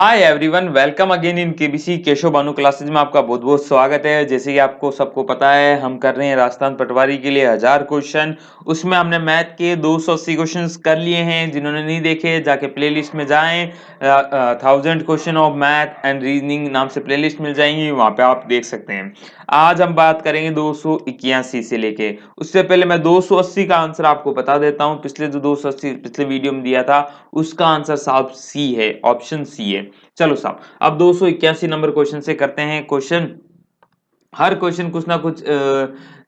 Hi everyone, welcome again in KBC Keshav Bhanu classes में आपका बहुत बहुत स्वागत है। जैसे कि आपको सबको पता है, हम कर रहे हैं राजस्थान पटवारी के लिए 1000 क्वेश्चन। उसमें हमने मैथ के 280 क्वेश्चंस कर लिए हैं। जिन्होंने नहीं देखे जाके प्लेलिस्ट में जाएं। 1000 question of math and reasoning नाम से प्लेलिस्ट मिल जाएंगी, वहां पे आप देख सकते हैं। आज हम बात करेंगे 281 से लेके। उससे पहले मैं 280 का आंसर आपको बता देता हूँ। पिछले जो 280 पिछले वीडियो में दिया था, उसका आंसर साहब सी है, ऑप्शन सी है। चलो साहब, अब 281 नंबर क्वेश्चन से करते हैं क्वेश्चन। हर क्वेश्चन कुछ ना कुछ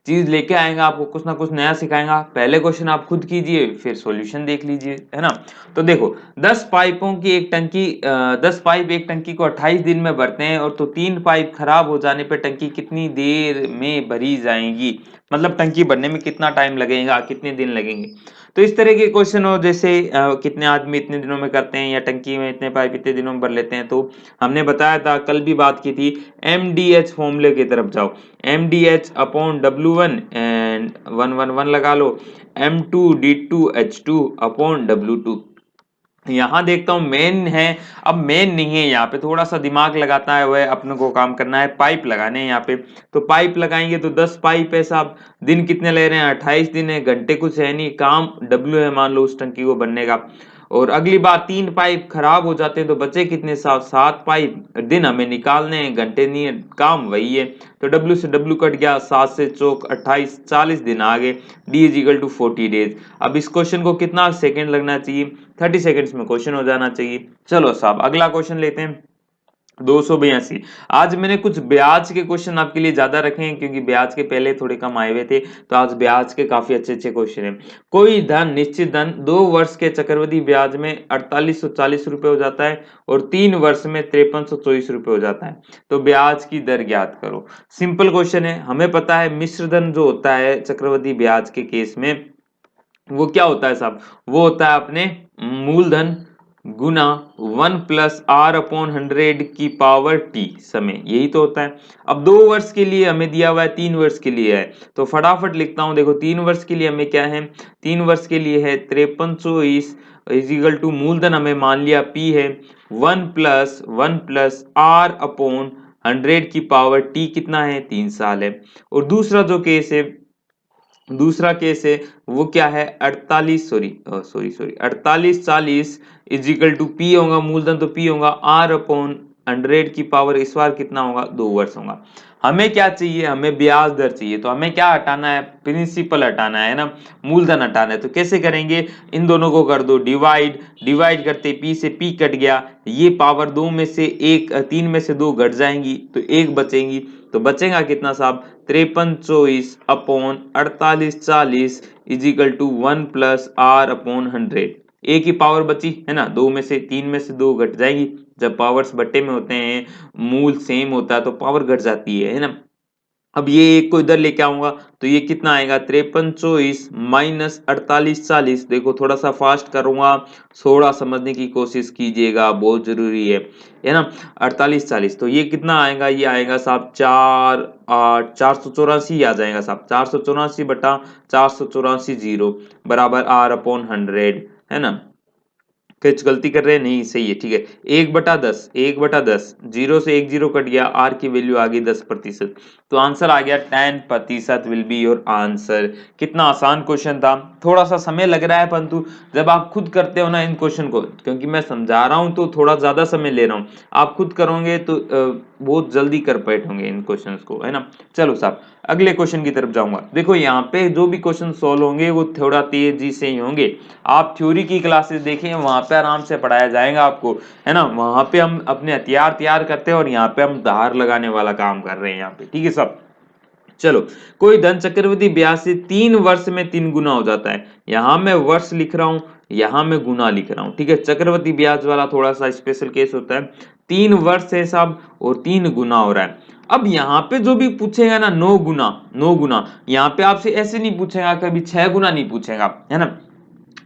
चीज लेके आएगा, आपको कुछ ना कुछ नया सिखाएगा। पहले क्वेश्चन आप खुद कीजिए, फिर सॉल्यूशन देख लीजिए, है ना। तो देखो, 10 पाइपों की एक टंकी 10 पाइप एक टंकी को 28 दिन में भरते हैं, और तो 3 पाइप खराब हो जाने पर टंकी कितनी देर में भरी जाएगी। मतलब टंकी भरने में कितना टाइम लगेगा, कितने दिन लगेंगे। तो इस तरह के क्वेश्चन हो, जैसे कितने आदमी इतने दिनों में करते हैं, या टंकी में इतने पाइप इतने दिनों में भर लेते हैं। तो हमने बताया था, कल भी बात की थी, MDH फॉर्मूले की तरफ जाओ। MDH अपॉन W1 एंड 111 लगा लो। M2D2H2 upon W2। यहां देखता हूं मेन है। अब मेन नहीं है, यहाँ पे थोड़ा सा दिमाग लगाता है, वह अपने को काम करना है। पाइप लगाने हैं यहाँ पे, तो पाइप लगाएंगे तो 10 पाइप है साहब। दिन कितने ले रहे हैं, 28 दिन है। घंटे कुछ है नहीं, काम W है मान लो उस टंकी को बनने का। और अगली बार 3 पाइप खराब हो जाते हैं, तो बचे कितने साहब, 7 पाइप। दिन हमें निकालने हैं, घंटे नहीं है, काम वही है। तो W से W कट गया, 7 से चौक 28, 40 दिन आ गए। D is equal to 40 days. अब इस क्वेश्चन को कितना सेकंड लगना चाहिए, 30 सेकंड्स में क्वेश्चन हो जाना चाहिए। चलो साहब, अगला क्वेश्चन लेते हैं। 282। आज मैंने कुछ ब्याज के क्वेश्चन आपके लिए ज्यादा रखे हैं, क्योंकि ब्याज के पहले थोड़े कम आए हुए थे। तो आज ब्याज के काफी अच्छे अच्छे क्वेश्चन हैं। कोई धन, निश्चित धन 2 वर्ष के चक्रवृद्धि ब्याज में 4840 रुपए हो जाता है, और 3 वर्ष में 5324 रुपए हो जाता है। तो ब्याज की दर ज्ञात करो। सिंपल क्वेश्चन है, हमें पता है मिश्र धन जो होता है चक्रवृद्धि ब्याज के केस में, वो क्या होता है साहब, वो होता है अपने मूलधन गुना 1 + r/100 की पावर t समय, यही तो होता है। अब 2 वर्ष के लिए हमें दिया हुआ है, 3 वर्ष के लिए है, तो फटाफट लिखता हूं। देखो, 3 वर्ष के लिए हमें क्या है, 3 वर्ष के लिए है 5320 इजिकल टू मूलधन हमें मान लिया p है, 1 + 1 + r/100 की पावर t कितना है, 3 साल है। और दूसरा जो केस है, दूसरा केस है, वो क्या है, 48 sorry sorry sorry 4840 equal to P होगा मूलधन, तो पी होगा r/100 की पावर, इस बार कितना होगा, 2 वर्ष होगा। हमें क्या चाहिए, हमें ब्याज दर चाहिए। तो हमें क्या हटाना है, प्रिंसिपल हटाना है ना, मूलधन हटाना है। तो कैसे करेंगे, इन दोनों को कर दो डिवाइड। डिवाइड करते p से p कट गया, ये पावर 2 में से 1 3 में से 2 घट जाएंगी, तो 1 बचेंगी। तो बचेगा कितना साहब, 5324/4840 इजिकल टू 1 + r/100। एक ही पावर बची है ना, 2 में से 3 में से 2 घट जाएगी। जब पावर्स बट्टे में होते हैं, मूल सेम होता है, तो पावर घट जाती है ना। अब ये एक को इधर लेके आऊंगा, तो ये कितना आएगा, 5324 माइनस 4840। देखो, थोड़ा सा फास्ट करूंगा, थोड़ा समझने की कोशिश कीजिएगा, बहुत जरूरी है ना। 4840, तो ये कितना आएगा, ये आएगा साहब 484 आ जाएगा साहब। 484/484 जीरो बराबर r/100, है ना। कुछ गलती कर रहे हैं, नहीं सही है, ठीक है। 1/10, 1/10, जीरो से एक जीरो कट गया, आर की वैल्यू आ गई 10%। तो आंसर आ गया 10% विल बी योर आंसर। कितना आसान क्वेश्चन था, थोड़ा सा समय लग रहा है, परंतु जब आप खुद करते हो ना इन क्वेश्चन को, क्योंकि मैं समझा रहा हूं तो थोड़ा ज्यादा समय ले रहा हूं, आप खुद करोगे तो बहुत जल्दी कर बैठोगे इन क्वेश्चंस को, है ना। चलो साहब, अगले क्वेश्चन की तरफ जाऊंगा। देखो, यहाँ पे जो भी क्वेश्चन सॉल्व होंगे वो थोड़ा तेजी से ही होंगे। आप थ्योरी की क्लासेस देखें, वहां पे आराम से पढ़ाया जाएगा आपको, है ना। वहां पे हम अपने हथियार तैयार करते हैं, और यहाँ पे हम धार लगाने वाला काम कर रहे हैं यहाँ पे, ठीक है सब। चलो, कोई धन चक्रवृद्धि ब्याज से 3 वर्ष में 3 गुना हो जाता है। यहां मैं वर्ष लिख रहा हूं, यहां मैं गुना लिख रहा हूं, ठीक है। चक्रवृद्धि ब्याज वाला थोड़ा सा स्पेशल केस होता है। 3 वर्ष है साहब, और 3 गुना हो रहा है। अब यहाँ पे जो भी पूछेगा ना, 9 गुना, 9 गुना, यहाँ पे आपसे ऐसे नहीं पूछेगा, कभी 6 गुना नहीं पूछेगा, है ना।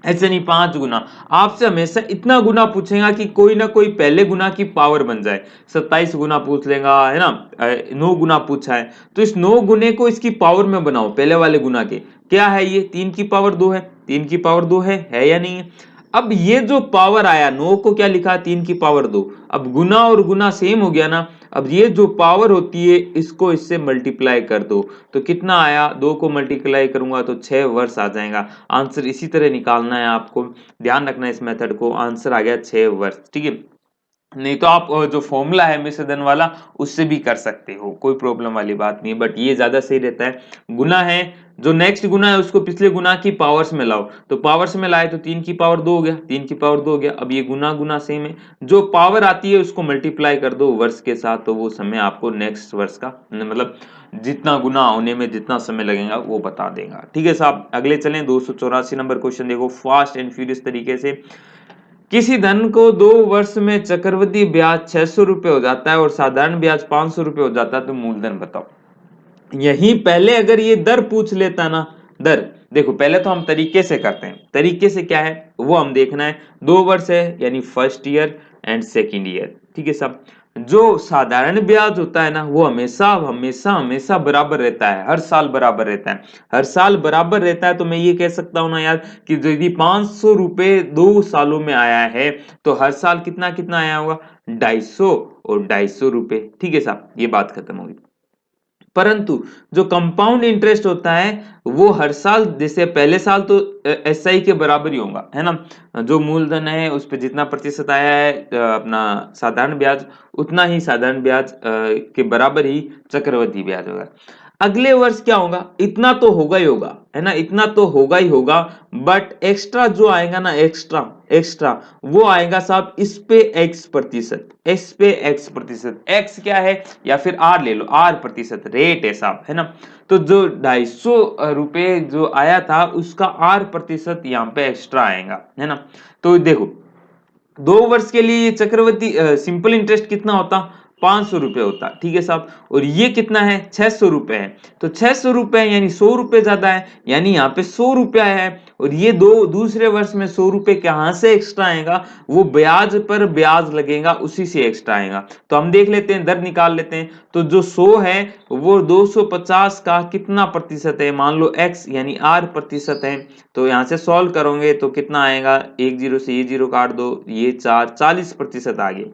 ऐसे नहीं, 5 गुना। आपसे हमेशा इतना गुना पूछेगा कि कोई ना कोई पहले गुना की पावर बन जाए। 27 गुना पूछ लेगा, है ना। 9 गुना पूछा है, तो इस 9 गुने को इसकी पावर में बनाओ, पहले वाले गुना के। क्या है ये, 3 की पावर 2 है, 3 की पावर 2 है या नहीं है। अब ये जो पावर आया 9 को क्या लिखा 3 की पावर 2, अब गुना और गुना सेम हो गया ना। अब ये जो पावर होती है इसको इससे मल्टीप्लाई कर दो तो कितना आया, 2 को मल्टीप्लाई करूंगा तो 6 वर्ष आ जाएगा। आंसर इसी तरह निकालना है आपको, ध्यान रखना है इस मेथड को। आंसर आ गया 6 वर्ष, ठीक है। नहीं तो आप जो फॉर्मूला है मिश्र धन वाला उससे भी कर सकते हो, कोई प्रॉब्लम वाली बात नहीं है, बट ये ज्यादा सही रहता है। गुना है, जो नेक्स्ट गुना है उसको पिछले गुना की पावर्स में लाओ, तो पावर्स में लाए तो 3 की पावर 2 हो गया, 3 की पावर 2 हो गया। अब ये गुना गुना सेम है, जो पावर आती है उसको मल्टीप्लाई कर दो वर्ष के साथ, तो वो समय आपको नेक्स्ट वर्ष का मतलब जितना गुना होने में जितना समय लगेगा वो बता देगा, ठीक है साहब। अगले चलें 284 नंबर क्वेश्चन देखो फास्ट एंड फ्यूरियस तरीके से। किसी धन को 2 वर्ष में चक्रवृद्धि ब्याज 600 रुपए हो जाता है और साधारण ब्याज 500 रुपए हो जाता है, तो मूलधन बताओ। यही पहले अगर ये दर पूछ लेता ना, दर देखो पहले तो हम तरीके से करते हैं, तरीके से क्या है वो हम देखना है। 2 वर्ष है यानी first year and second year, ठीक है सब। जो साधारण ब्याज होता है ना वो हमेशा हमेशा हमेशा बराबर रहता है, हर साल बराबर रहता है, हर साल बराबर रहता है। तो मैं ये कह सकता हूं ना यार कि यदि 500 रुपए 2 सालों में आया है तो हर साल कितना कितना आया होगा, 250 और 250 रुपए, ठीक है साहब, ये बात खत्म होगी। परंतु जो कंपाउंड इंटरेस्ट होता है वो हर साल, जैसे पहले साल तो एसआई के बराबर ही होगा, है ना। जो मूलधन है उस पे जितना प्रतिशत आया है अपना साधारण ब्याज, उतना ही साधारण ब्याज के बराबर ही चक्रवृद्धि ब्याज होगा। अगले वर्ष क्या होगा, इतना तो होगा ही होगा, है ना, इतना तो होगा ही होगा, बट एक्स्ट्रा जो आएगा ना, एक्स्ट्रा एक्स्ट्रा वो आएगा साहब इस पे x प्रतिशत, इस पे x प्रतिशत, x क्या है या फिर r ले लो, r प्रतिशत रेट है साहब, है ना। तो जो 250 रुपए जो आया था उसका r प्रतिशत यहाँ पे एक्स्ट्रा आएगा, है ना। तो देखो 2 वर्ष के लिए ये चक्रवृद्धि सिंपल इंटरेस्ट कितना होता, 500 रुपए होता, ठीक है साहब। और ये कितना है, 600 रुपए है। तो 600 रुपए यानी 100 रुपए ज्यादा है, यानी यहाँ पे 100 रुपया है। और ये दूसरे वर्ष में 100 रुपए कहां से एक्स्ट्रा आएगा, वो ब्याज पर ब्याज लगेगा उसी से एक्स्ट्रा आएगा। तो हम देख लेते हैं, दर निकाल लेते हैं। तो जो 100 है वो 250 का कितना प्रतिशत है, मान लो x यानी r प्रतिशत है। तो यहां से सॉल्व करोगे तो कितना आएगा, एक जीरो से ये जीरो काट दो, ये 40% आ गए।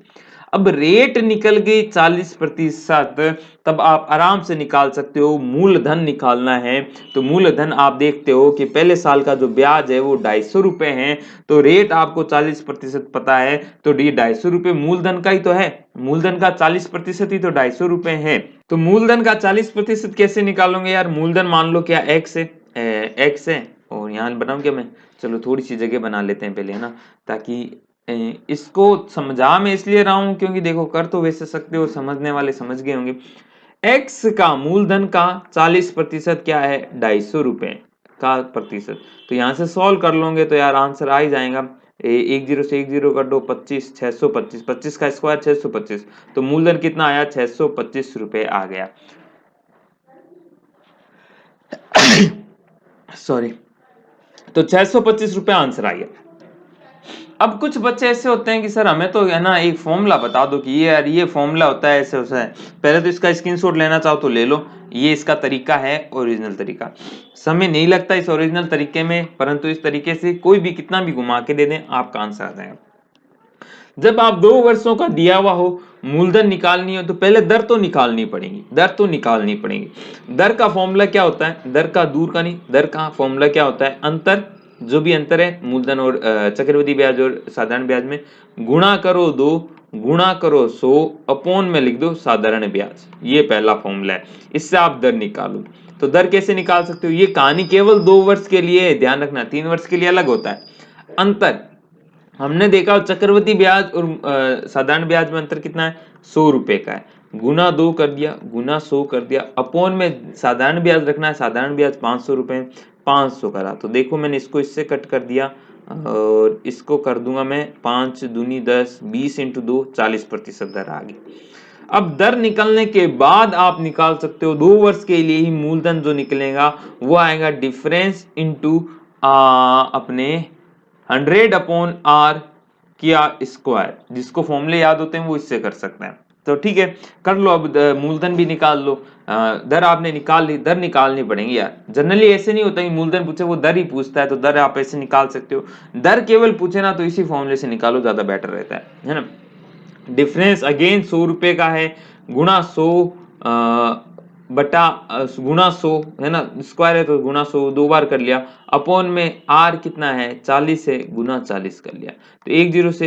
अब रेट निकल गई 40%, तब आप आराम से निकाल सकते हो, मूलधन निकालना है। तो मूलधन आप देखते हो कि पहले साल का जो ब्याज है वो 250 रुपए है, तो रेट आपको 40% पता है, तो ये 250 रुपए मूलधन का ही तो है, मूलधन का 40% ही तो 250 रुपए है। तो मूलधन का 40% कैसे निकालोगे यार, मूलधन मान लो क्या एक्स है, एक्स है, और यहाँ बनाऊं क्या मैं, चलो थोड़ी सी जगह बना लेते हैं पहले, है ना, ताकि इसको समझा मैं इसलिए रहा हूं क्योंकि देखो कर तो वैसे सकते हो, समझने वाले समझ गए होंगे। एक्स का मूलधन का 40% क्या है, 250 रुपए का प्रतिशत। तो यहां से सॉल्व कर लोगे तो यार आंसर आ ही जाएगा। एक जीरो से एक जीरो कर दो, 25, 625, 25 का स्क्वायर 625, तो मूलधन कितना आया, 625 रुपए आ गया। सॉरी, तो 625 रुपए आंसर आ गया। अब कुछ बच्चे ऐसे होते हैं कि सर हमें तो है ना एक फॉर्मूला बता दो कि ये यार ये फॉर्मूला होता है, ऐसे होता है। पहले तो इसका स्क्रीनशॉट लेना चाहो तो ले लो, ये इसका तरीका है, ओरिजिनल तरीका। समय नहीं लगता इस ओरिजिनल तरीके में, परंतु इस तरीके से कोई भी कितना भी घुमा के दे दें आपका आंसर आ जाएगा। जब आप 2 वर्षों का दिया हुआ हो, मूलधन निकालनी हो, तो पहले दर तो निकालनी पड़ेगी, दर तो निकालनी पड़ेगी। दर का फॉर्मूला क्या होता है, दर का दूर का नहीं, दर का फॉर्मूला क्या होता है, अंतर, जो भी अंतर है मूलधन और चक्रवृद्धि ब्याज और साधारण ब्याज में, गुणा करो 2, गुणा करो 100, अपॉन में लिख दो साधारण ब्याज, ये पहला फॉर्मूला है। इससे आप दर निकालो। तो दर कैसे निकाल सकते हो, ये कहानी केवल 2 वर्ष के लिए है, ध्यान रखना, 3 वर्ष के लिए अलग होता है। अंतर हमने देखा चक्रवृद्धि ब्याज और साधारण ब्याज में अंतर कितना है, 100 रुपए का है। गुना 2 कर दिया, गुना 100 कर दिया, अपॉन में साधारण ब्याज रखना है, साधारण ब्याज 500 रुपए, 500 करा। तो देखो मैंने इसको इससे कट कर दिया और इसको कर दूंगा मैं 5 दूनी 10, 20 इंटू 2, 40% दर आ गई। अब दर निकलने के बाद आप निकाल सकते हो 2 वर्ष के लिए ही मूलधन जो निकलेगा वो आएगा डिफरेंस इंटू अपने 100 अपॉन आर किया स्क्वायर। जिसको फॉर्मूले याद होते हैं वो इससे कर सकते हैं। तो ठीक है, कर लो। अब मूलधन भी निकाल लो। दर आपने निकाल ली, दर निकालनी पड़ेंगी यार। जनरली ऐसे नहीं होता कि मूलधन पूछे वो दर ही पूछता है, तो दर आप ऐसे निकाल सकते हो। दर केवल पूछे ना तो इसी फॉर्मूले से निकालो, ज्यादा बेटर रहता है ना। डिफरेंस अगेन 100 रुपए का है, गुणा 100 बटा गुणा 100 है ना, स्क्वायर है तो गुणा 100 दो बार कर लिया, अपॉन में आर कितना है 40 है, गुना 40 कर लिया। तो एक जीरो से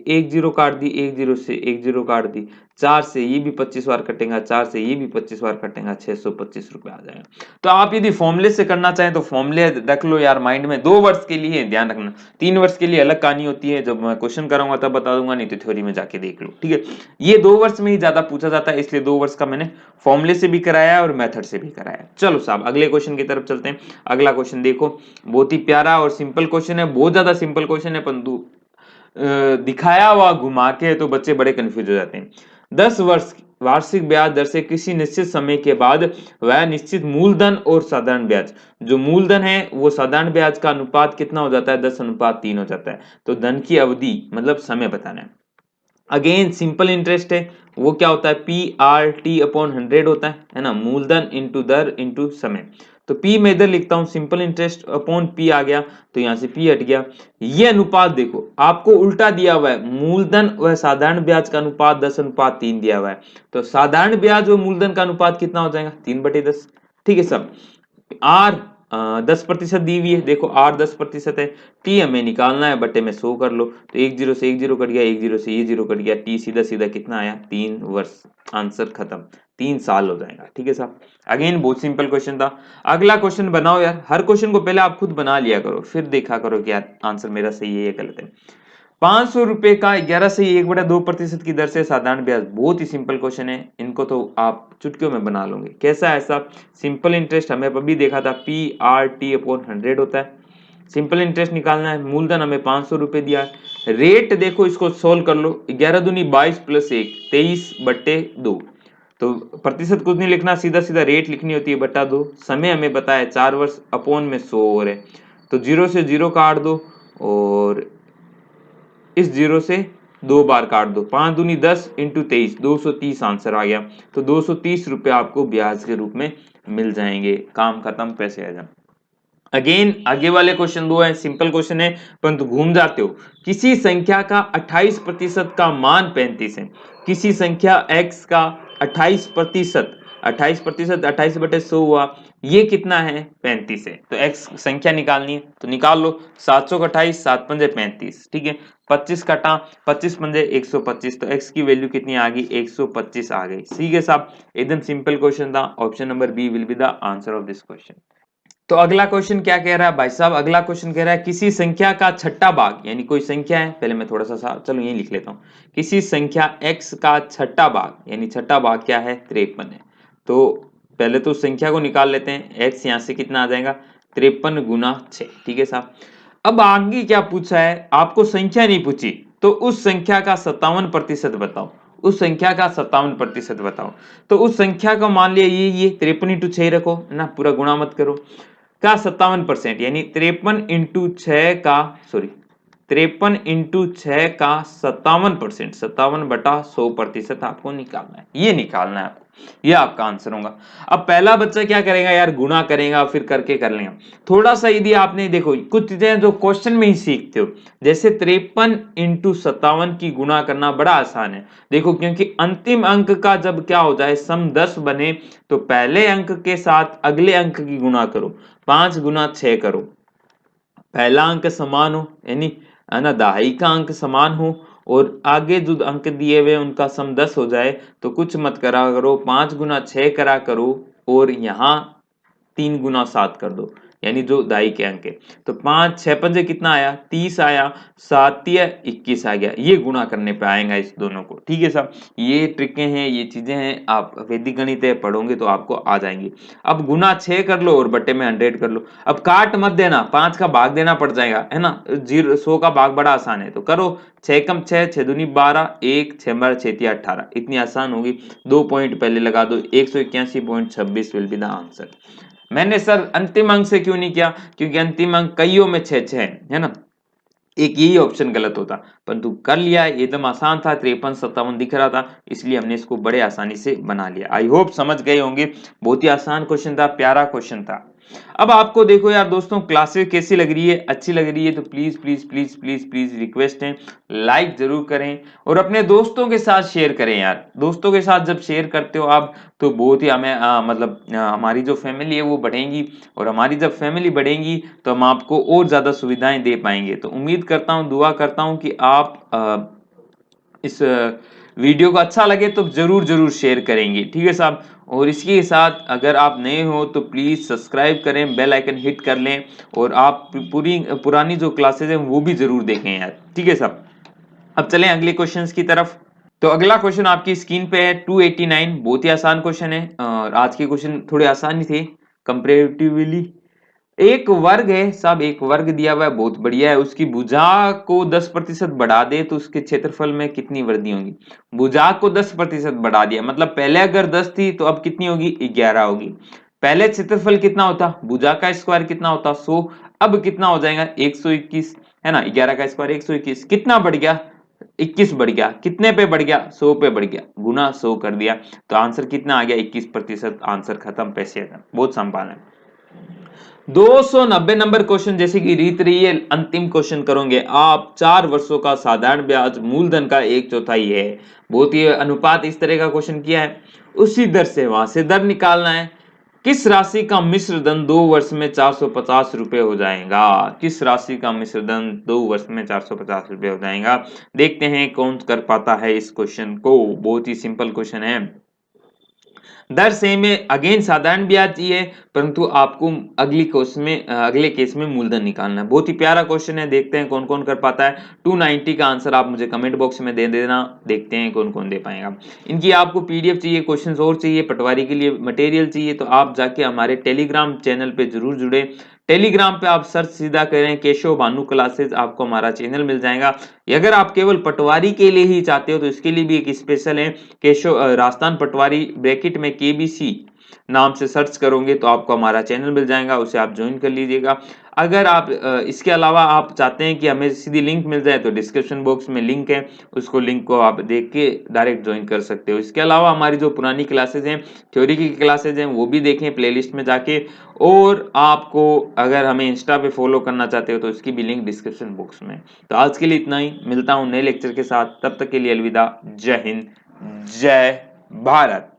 एक जीरो काट दी, एक जीरो से एक जीरो काट दी, 4 से ये भी 25 बार कटेगा, 4 से ये भी 25 बार कटेगा, 625 रुपए आ जाएगा। तो आप यदि फॉर्मूले से करना चाहें तो फॉर्मूले रख लो यार माइंड में। 2 वर्ष के लिए ध्यान रखना, 3 वर्ष के लिए अलग कहानी होती है, जब मैं क्वेश्चन कराऊंगा तब बता दूंगा, नहीं तो थ्योरी में जाके देख लो, ठीक है। ये 2 वर्ष में ही ज्यादा पूछा जाता है, इसलिए 2 वर्ष का मैंने फॉर्मूले से भी कराया और मेथड से भी कराया। चलो साहब अगले क्वेश्चन की तरफ चलते हैं। अगला क्वेश्चन देखो, बहुत ही प्यारा और सिंपल क्वेश्चन है, बहुत ज्यादा सिंपल क्वेश्चन है, परंतु दिखाया हुआ घुमा के तो बच्चे बड़े कंफ्यूज हो जाते हैं। 10 वर्ष वार्षिक ब्याज दर से किसी निश्चित समय के बाद वह निश्चित मूलधन और साधारण ब्याज, जो मूलधन है वो साधारण ब्याज का अनुपात कितना हो जाता है, 10:3 हो जाता है। तो धन की अवधि मतलब समय बताना है। अगेन सिंपल इंटरेस्ट है, वो क्या होता है, पी आर टी अपॉन 100 होता है ना, मूलधन इंटू दर इंटू समय। तो पी में इधर लिखता हूं सिंपल इंटरेस्ट अपॉन पी आ गया, तो यहां से पी हट गया। ये अनुपात देखो आपको उल्टा दिया हुआ है, मूलधन व साधारण ब्याज का अनुपात 10:3 दिया हुआ है, तो साधारण ब्याज और मूलधन का अनुपात कितना हो जाएगा, 3/10। ठीक है सब। आर 10% दी हुई है, देखो आर 10% है, टी हमें निकालना है, बटे में 100 कर लो, तो एक जीरो से एक जीरो कट गया, एक जीरो से ये जीरो कट गया, टी सीधा सीधा कितना आया, 3 वर्ष। आंसर खत्म, 3 साल हो जाएगा। ठीक है साहब, अगेन बहुत सिंपल क्वेश्चन था। अगला क्वेश्चन बनाओ यार, हर क्वेश्चन को पहले आप खुद बना लिया करो, फिर देखा करो कि यार आंसर मेरा सही है या गलत है। 500 रुपए का 11 से 1/2% की दर से साधारण ब्याज, बहुत ही सिंपल क्वेश्चन है, इनको तो आप चुटकियों में बना लोगे। कैसा है ऐसा, सिंपल इंटरेस्ट हमें अभी देखा था पी आर टी अपॉन 100 होता है, सिंपल इंटरेस्ट निकालना है, मूलधन हमें 500 रुपए दिया है, रेट देखो इसको सोल्व कर लो, 11 दूनी 22 प्लस 1 23/2, तो प्रतिशत कुछ नहीं लिखना, सीधा सीधा रेट लिखनी होती है, बटा 2, समय हमें बताया 4 वर्ष, अपॉन में 100 और है, तो जीरो से जीरो काट दो और इस जीरो से 2 बार काट दो, 5 दूनी 10 इंटू 23, 230 आंसर आ गया। तो 230 रुपए आपको ब्याज के रूप में मिल जाएंगे, काम खत्म, पैसे आ जाए। अगेन आगे वाले क्वेश्चन दो है, सिंपल क्वेश्चन है परंतु घूम जाते हो। किसी संख्या का 28% का मान 35 है, किसी संख्या x का 28%, 28% 28/100 हुआ, ये कितना है 35 है, तो x संख्या निकालनी है, तो निकाल लो, 700 का 28, 7 पंजे 35, ठीक है, 25 कटा, 25 पंजे 125, तो x की वैल्यू कितनी आ गई, 125 आ गई। ठीक है साहब, एकदम सिंपल क्वेश्चन था, option number B will be the answer of this question. तो अगला क्वेश्चन क्या कह रहा है भाई साहब, अगला क्वेश्चन कह रहा है किसी संख्या का छठा भाग, यानी कोई संख्या है, पहले मैं थोड़ा सा चलो यही लिख लेता हूं, किसी संख्या x का छठा भाग, यानी छठा भाग क्या है 53 है। तो पहले तो संख्या को निकाल लेते हैं, x यहां से कितना आ जाएगा 53 गुना 6। ठीक है साहब, अब आगे क्या पूछा है, आपको संख्या नहीं पूछी, तो उस संख्या का 57% बताओ, उस संख्या का 57% बताओ। तो उस संख्या का मान लिया ये 53 इंटू 6 रखो ना, पूरा गुणा मत करो, का 57% यानी 53 इंटू 6 का, सॉरी 53 इंटू 6 का 57%, 57/100% आपको निकालना है, ये निकालना है आपको, ये आपका आंसर होगा। अब पहला बच्चा क्या करेगा यार, गुणा करेगा, फिर करके कर लेगा। थोड़ा सा यदि आपने देखो कुछ चीजें जो क्वेश्चन में ही सीखते हो, जैसे 53 इंटू 57 की गुणा करना बड़ा आसान है, देखो क्योंकि अंतिम अंक का जब क्या हो जाए सम 10 बने, तो पहले अंक के साथ अगले अंक की गुणा करो, 5 गुना 6 करो, पहला अंक समान हो, यानी है ना दहाई का अंक समान हो, और आगे जो अंक दिए हुए उनका सम 10 हो जाए, तो कुछ मत करा करो, 5 गुना 6 करा करो, और यहाँ 3 गुना 7 कर दो, यानी जो दाई के अंक है, तो 5 6 पंजे कितना आया 30 आया, 7 तिया 21 आ गया, ये गुणा करने पे आएगा इस दोनों को। ठीक है साहब, ये ट्रिकें हैं, ये चीजें हैं, आप वैदिक गणित है पढ़ोगे तो आपको आ जाएंगी। अब गुना 6 कर लो और बट्टे में 100 कर लो, अब काट मत देना, 5 का भाग देना पड़ जाएगा, है ना, 100 का भाग बड़ा आसान है, तो करो 6 कम 6, 6 दूनी 12, 1 6 बार 6 तिया 18, इतनी आसान होगी, 2 पॉइंट पहले लगा दो, 181.26 विल बी द आंसर। मैंने सर अंतिम अंक से क्यों नहीं किया, क्योंकि अंतिम अंक कईयों में 6 6 है ना, एक यही ऑप्शन गलत होता, परंतु कर लिया, एकदम आसान था, 53-57 दिख रहा था, इसलिए हमने इसको बड़े आसानी से बना लिया। आई होप समझ गए होंगे, बहुत ही आसान क्वेश्चन था, प्यारा क्वेश्चन था। अब आपको देखो यार दोस्तों, क्लासेस कैसी लग रही है, अच्छी लग रही है तो please please please please please request है, लाइक जरूर करें और अपने दोस्तों के साथ शेयर करें यार। दोस्तों के साथ जब शेयर करते हो आप तो बहुत ही हमें मतलब हमारी जो फैमिली है वो बढ़ेगी, और हमारी जब फैमिली बढ़ेगी तो हम आपको और ज्यादा सुविधाएं दे पाएंगे। तो उम्मीद करता हूं, दुआ करता हूं कि आप इस वीडियो को अच्छा लगे तो जरूर जरूर शेयर करेंगे, ठीक है साहब। और इसके साथ अगर आप नए हो तो प्लीज सब्सक्राइब करें, बेल आइकन हिट कर लें, और आप पूरी पुरानी जो क्लासेस हैं वो भी जरूर देखें यार, ठीक है साहब। अब चलें अगले क्वेश्चंस की तरफ। तो अगला क्वेश्चन आपकी स्क्रीन पे है 289, बहुत ही आसान क्वेश्चन है, और आज के क्वेश्चन थोड़े आसान ही थे कंपेरेटिवली। एक वर्ग है साहब, एक वर्ग दिया हुआ है, बहुत बढ़िया है, उसकी भुजा को 10% बढ़ा दे तो उसके क्षेत्रफल में कितनी वृद्धि होगी। भुजा को 10% बढ़ा दिया, मतलब पहले अगर 10 थी तो अब कितनी होगी, 11 होगी। पहले क्षेत्रफल कितना होता, भुजा का स्क्वायर कितना होता, 100, अब कितना हो जाएगा, 121, है ना। 11 का स्क्वायर 121, कितना बढ़ गया, 21 बढ़ गया, कितने पे बढ़ गया, 100 पे बढ़ गया, गुना 100 कर दिया, तो आंसर कितना आ गया, 21%। आंसर खत्म, पैसे खत्म, बहुत संभाल है। 290 नंबर क्वेश्चन जैसे कि रीत रही है, अंतिम क्वेश्चन करोगे आप। 4 वर्षों का साधारण ब्याज मूलधन का 1/4 है। बहुत ही अनुपात इस तरह का क्वेश्चन किया है, उसी दर से वहां से दर निकालना है। किस राशि का मिश्र धन 2 वर्ष में 450 रुपए हो जाएगा। किस राशि का मिश्र धन 2 वर्ष में 450 रुपए हो जाएगा। देखते हैं कौन कर पाता है इस क्वेश्चन को। बहुत ही सिंपल क्वेश्चन है। दर सेम है, अगेन साधारण ब्याज चाहिए, परंतु आपको अगले केस में मूलधन निकालना है। बहुत ही प्यारा क्वेश्चन है, देखते हैं कौन कौन कर पाता है। 290 का आंसर आप मुझे कमेंट बॉक्स में दे देना, देखते हैं कौन कौन दे पाएगा। इनकी आपको पीडीएफ चाहिए, क्वेश्चन और चाहिए, पटवारी के लिए मटेरियल चाहिए, तो आप जाके हमारे टेलीग्राम चैनल पे जरूर जुड़े। टेलीग्राम पे आप सर्च सीधा करें केशव भानु क्लासेस, आपको हमारा चैनल मिल जाएगा। अगर आप केवल पटवारी के लिए ही चाहते हो तो इसके लिए भी एक स्पेशल है, केशव राजस्थान पटवारी ब्रैकेट में केबीसी नाम से सर्च करोगे तो आपको हमारा चैनल मिल जाएगा, उसे आप ज्वाइन कर लीजिएगा। अगर आप इसके अलावा आप चाहते हैं कि हमें सीधी लिंक मिल जाए तो डिस्क्रिप्शन बॉक्स में लिंक है, उसको लिंक को आप देख के डायरेक्ट ज्वाइन कर सकते हो। इसके अलावा हमारी जो पुरानी क्लासेज हैं, थ्योरी की क्लासेज हैं, वो भी देखें प्लेलिस्ट में जाके। और आपको अगर हमें इंस्टा पे फॉलो करना चाहते हो तो इसकी भी लिंक डिस्क्रिप्शन बॉक्स में। तो आज के लिए इतना ही, मिलता हूं नए लेक्चर के साथ, तब तक के लिए अलविदा। जय हिंद, जय भारत।